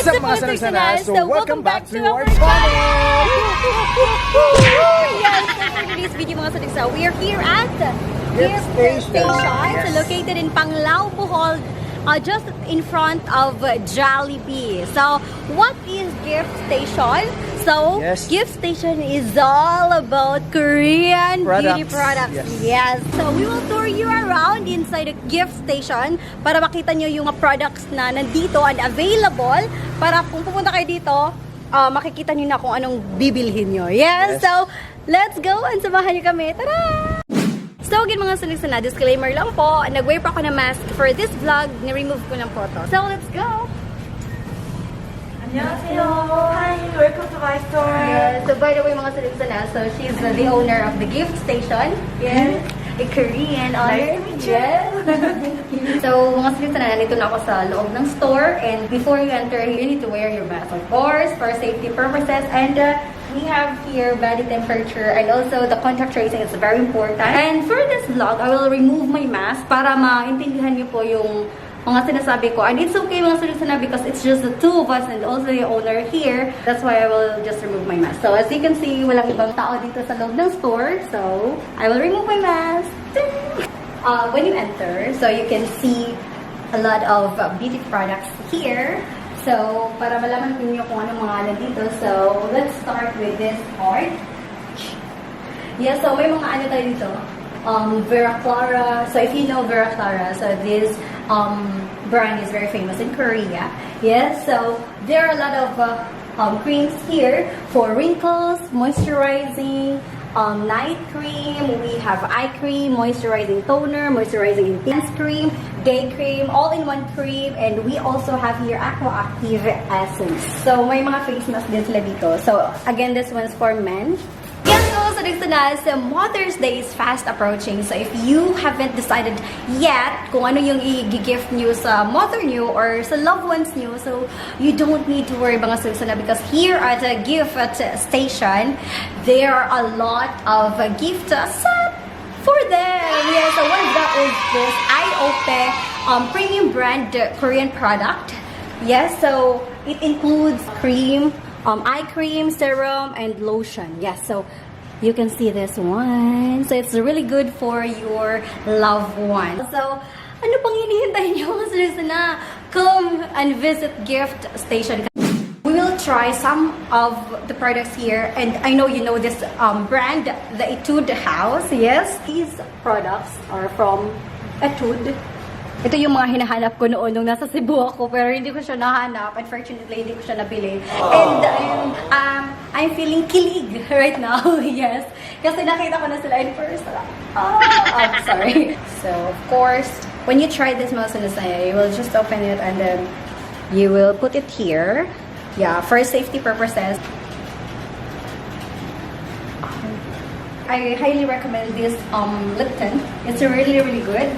What's up mga sana? So welcome back to our channel! Yes, so for today's video mga sadiksa, we are here at Gift Station. Yes. So located in Panglao, Bohol, just in front of Jollibee. So what is Gift Station? So Yes. Gift Station is all about Korean beauty products. Yes. So we will tour you around inside the Gift Station para makita nyo yung mga products na nandito and available para kung pupunta kayo dito, makikita nyo na kung anong bibilhin nyo. Yes. So let's go and samahan nyo kami. Tara! So again mga sana, disclaimer lang po, nag-wear pa ako ng mask for this vlog, ni-remove ko ng photo. So let's go! 안녕하세요. Hi, welcome to my store. Yes. So by the way mga sana, so she's the owner of the Gift Station. Yes. A Korean owner. Nice to meet you. Yes. So mga sana, nandito na ako sa loob ng store, and before you enter, you need to wear your mask of course for safety purposes, and we have here body temperature and also the contact tracing is very important. And for this vlog, I will remove my mask para maintindihan niyo po yung mga sinasabi ko. And it's okay mga sana because it's just the two of us and also the owner here. That's why I will just remove my mask. So as you can see, walang ibang tao dito sa loob ng store. So I will remove my mask. When you enter, so you can see a lot of beauty products here. So, para malaman niyo kung anong mga nandito. So, let's start with this part. Yeah, so may mga ano tayo dito. Vera. So, if you know Vera, so this brand is very famous in Korea. Yes, so there are a lot of creams here for wrinkles, moisturizing, night cream, we have eye cream, moisturizing toner, moisturizing intense cream, day cream, all-in-one cream, and we also have here Aqua Active Essence. So, may mga face mask din sila dito. So, again, this one's for men. Yes, so Mother's Day is fast approaching. So, if you haven't decided yet kung ano yung i-gift nyo sa mother nyo or sa loved ones nyo, so you don't need to worry mga sana because here at the gift station, there are a lot of gift set for them. Yeah, so one of that is this Iope premium brand Korean product. Yes, so it includes cream, eye cream, serum, and lotion. Yes, so you can see this one. So it's really good for your loved one. So, ano pang hinihintay nyo mga sana? Come and visit Gift Station. We will try some of the products here, and I know you know this brand, the Etude house. Yes, these products are from Etude. Ito yung mga hinahanap ko noon nung nasa Cebu ako, pero hindi ko siya nahanap. Unfortunately, hindi ko siya nabili. And I'm feeling kilig right now. Yes. Kasi nakita ko na sila in person. I'm sorry. So, of course, when you try this mga sana, you will just open it and then you will put it here. Yeah, for safety purposes. I highly recommend this lip tint. It's really, really good.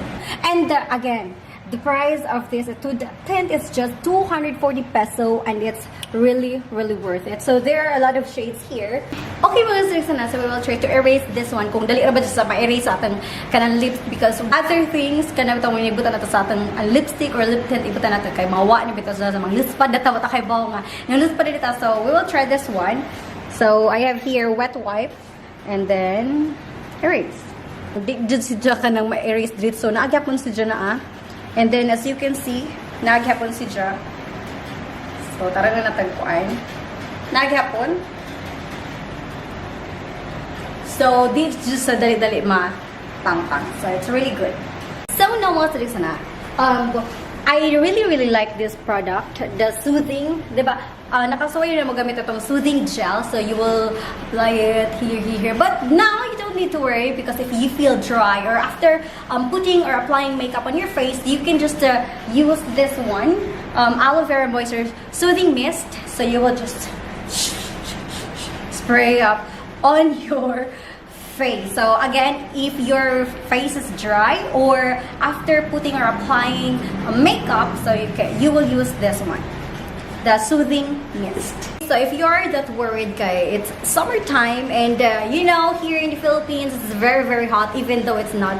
And again, the price of this Etude tint is just 240 peso and it's really, really worth it. So there are a lot of shades here. Okay mga sana, so we will try to erase this one. Kung dali ba sa ma-erase sa ating kanang lips because other things, kanang itong ibutan natin sa ating lipstick or lip tint, ibutan natin kay mawa ni because sa mga lispad na tawata kay bawo nga. Yung lispad dito, so we will try this one. So I have here wet wipe and then erase. Di jud si Jack ka nang ma-erase dito. So naagyapon si Jack na And then as you can see, naagyapon si Jack. So tara na natagpuan. Naagyapon. So di just sa dali-dali ma-tang-tang. So it's really good. So now mga sana, I really like this product, the soothing, diba? Nakasuway na magamit itong soothing gel, so you will apply it here. But now you don't need to worry because if you feel dry or after putting or applying makeup on your face, you can just use this one, Aloe Vera Moisture Soothing Mist. So you will just spray up on your face. So again, if your face is dry or after putting or applying makeup, so you will use this one, the Soothing Mist. So if you're that worried kay, it's summertime and you know here in the Philippines it's very hot even though it's not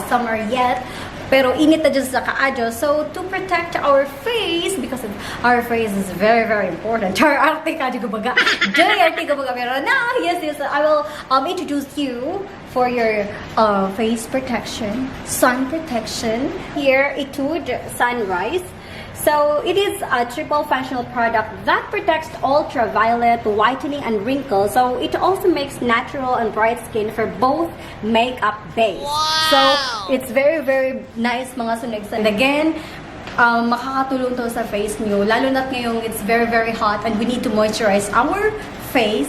summer yet. pero init na dyan sa kaadyo. So, to protect our face, because our face is very, very important. Char, arte ka, di ko baga. Joy, arte ko baga. Pero now, yes, I will introduce you for your face protection, sun protection. Here, Etude Sunrise. So, it is a triple functional product that protects ultraviolet, whitening, and wrinkles. So, it also makes natural and bright skin for both makeup base. Wow! So, it's very, very nice mga sunog. And again, makakatulong to sa face nyo. Lalo na't ngayong it's very, very hot and we need to moisturize our face.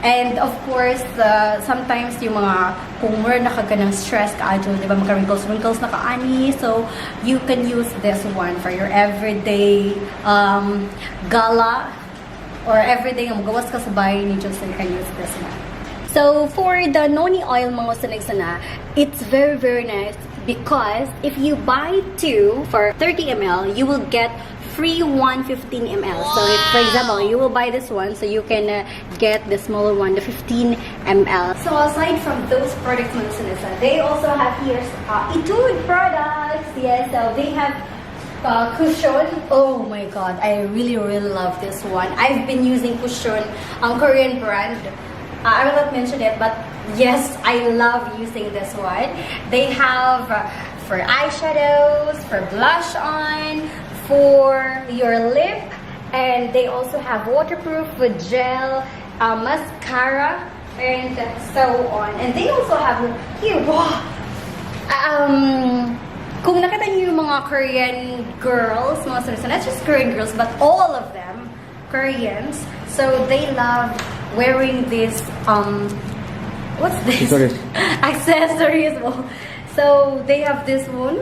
And of course, sometimes yung mga kung more na ka ng stress kaadyo, di ba, magka-wrinkles na kaani. So, you can use this one for your everyday gala or everyday ang magawas ka sa bahay ni Diyos, you can use this one. So, for the noni oil mga sunag sana, it's very, very nice because if you buy 2 for 30 ml, you will get free 115 ml. So if, for example, you will buy this one, so you can get the smaller one, the 15 ml. So aside from those products, they also have here Etude products. Yes, so they have cushion. Oh my god, I really, really love this one. I've been using cushion, Korean brand. I will not mention it, but yes, I love using this one. They have for eyeshadows, for blush on, for your lip, and they also have waterproof with gel, mascara, and so on. And they also have here, wow! Kung nakita niyo yung mga Korean girls, mga sunod, not just Korean girls, but all of them, Koreans, so they love wearing this, what's this? Accessories. So they have this one.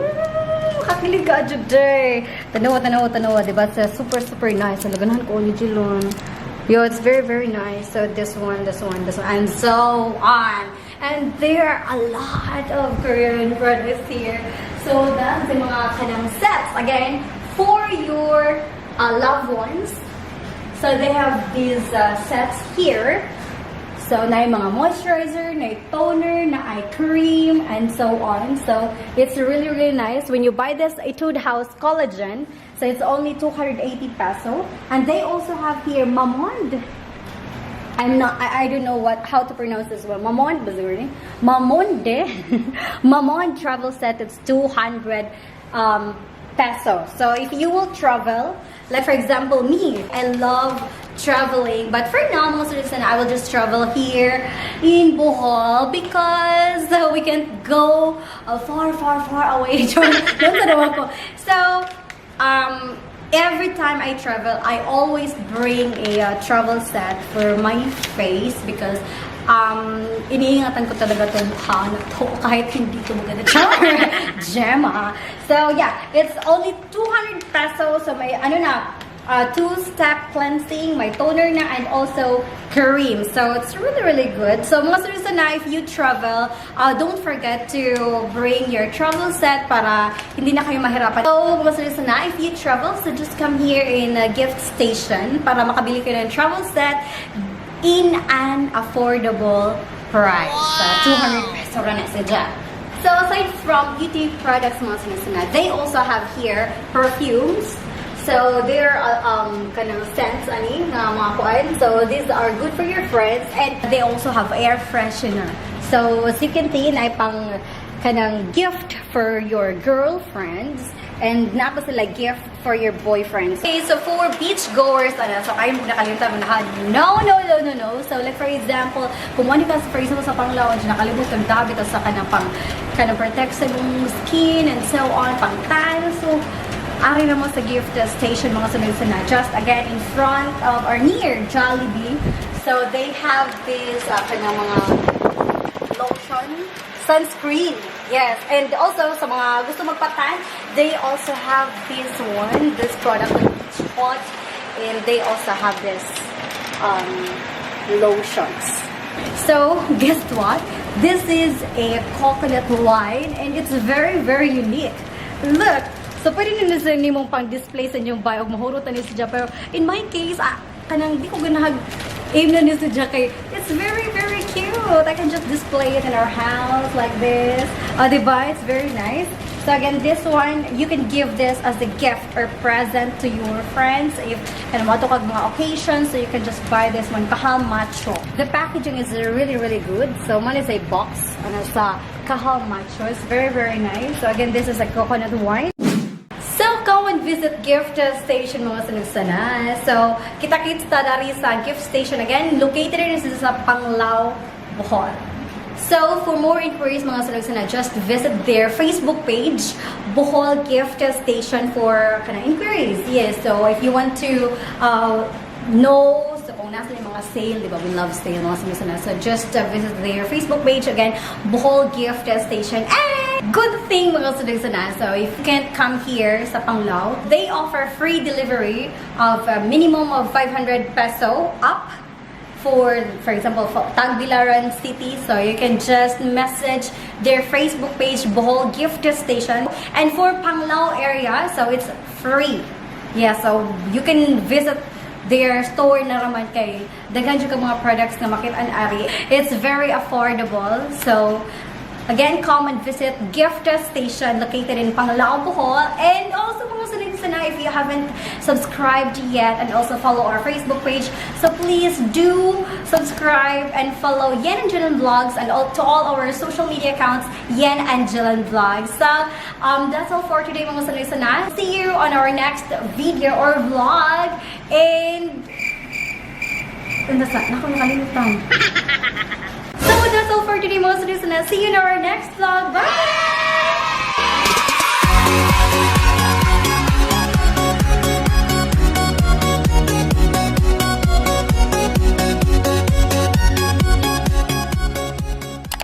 Kakilig ka today. Tanawa, diba? It's super, super nice. Nalaganahan ko ni Jelan. Yo, it's very, very nice. So this one, and so on. And there are a lot of Korean products here. So that's the mga kanang sets. Again, for your loved ones. So they have these sets here. So, na yung mga moisturizer, na yung toner, na eye cream, and so on. So, it's really, really nice. When you buy this Etude House Collagen, so it's only 280 peso. And they also have here Mamonde. I don't know how to pronounce this one. Mamonde, Mamonde. Mamonde travel set, it's 200 peso. So, if you will travel, like for example, me, I love traveling, but for now, most of the time, I will just travel here in Bohol because we can't go far, far, far away. So, every time I travel, I always bring a travel set for my face because iniingatan ko talaga itong mukha na to kahit hindi ito maganda. Gemma. So, yeah, it's only 200 pesos. So, may 2-step cleansing, my toner na, and also cream. So, it's really, really good. So, mga sunod na, if you travel, don't forget to bring your travel set para hindi na kayo mahirapan. So, mga sunod na, if you travel, so just come here in a gift station para makabili kayo ng travel set in an affordable price. So, 200 peso na sadya. So, aside from beauty products, mga sunod na, they also have here perfumes. So, there are kanang scents nga mga kuan. So, these are good for your friends. And they also have air freshener. So, as you can see, ay pang kanang gift for your girlfriends. And napa sila gift for your boyfriends. Okay, so for beach goers, so kayo mong nakalimutan mo na, no. So, like for example, kung wani ka, for example, sa Panglao, nakalimutan dabi sa kanang protect sa mong skin and so on, pang tan. So, ari naman sa gift station mga sunod na just again in front of or near Jollibee. So they have this kanyang mga lotion, sunscreen. Yes, and also sa mga gusto magpatan, they also have this one, this product with beach hot, and they also have this lotions. So guess what? This is a coconut wine and it's very, very unique. Look. So, pwede nyo nasa mong pang-display sa inyong bio. Mahurutan nyo siya. Pero, in my case, kanang di ko aim na nyo siya kay, it's very, very cute. I can just display it in our house like this. Diba? It's very nice. So, So again, this one, you can give this as a gift or present to your friends. If mato kag mga occasions, so you can just buy this one, Kahal Macho. The packaging is really, really good. So one is a box, sa Kahal Macho. It's very, very nice. So again, this is a coconut wine. So, come and visit gift station mga sanugsana. So, kita-kits ta dari sa gift station again. Located in sa Panglao, Bohol. So, for more inquiries mga sanugsana, just visit their Facebook page, Bohol Gift Station for inquiries. Yes, so if you want to know so kung nasa yung mga sale, di ba? We love sale mga sanugsana. So, just visit their Facebook page again, Bohol Gift Station. And good thing mga sanugsana. So, if you can't come here sa Panglao, they offer free delivery of a minimum of 500 peso up. For example, for Tagbilaran City, so you can just message their Facebook page, Bohol Gift Station. And for Panglao area, so it's free. Yeah, so you can visit their store na raman kay daghan jud ka mga products na makit-an-ari. It's very affordable. So again, come and visit Gift Station located in Panglao, Bohol. And also mga sana if you haven't subscribed yet and also follow our Facebook page. So please do subscribe and follow Yen and Jelan Vlogs and to all our social media accounts, Yen and Jelan Vlogs. So that's all for today mga sana. See you on our next video or vlog. And nakalimutan. So that's all for today mga sana. See you in our next vlog. Bye!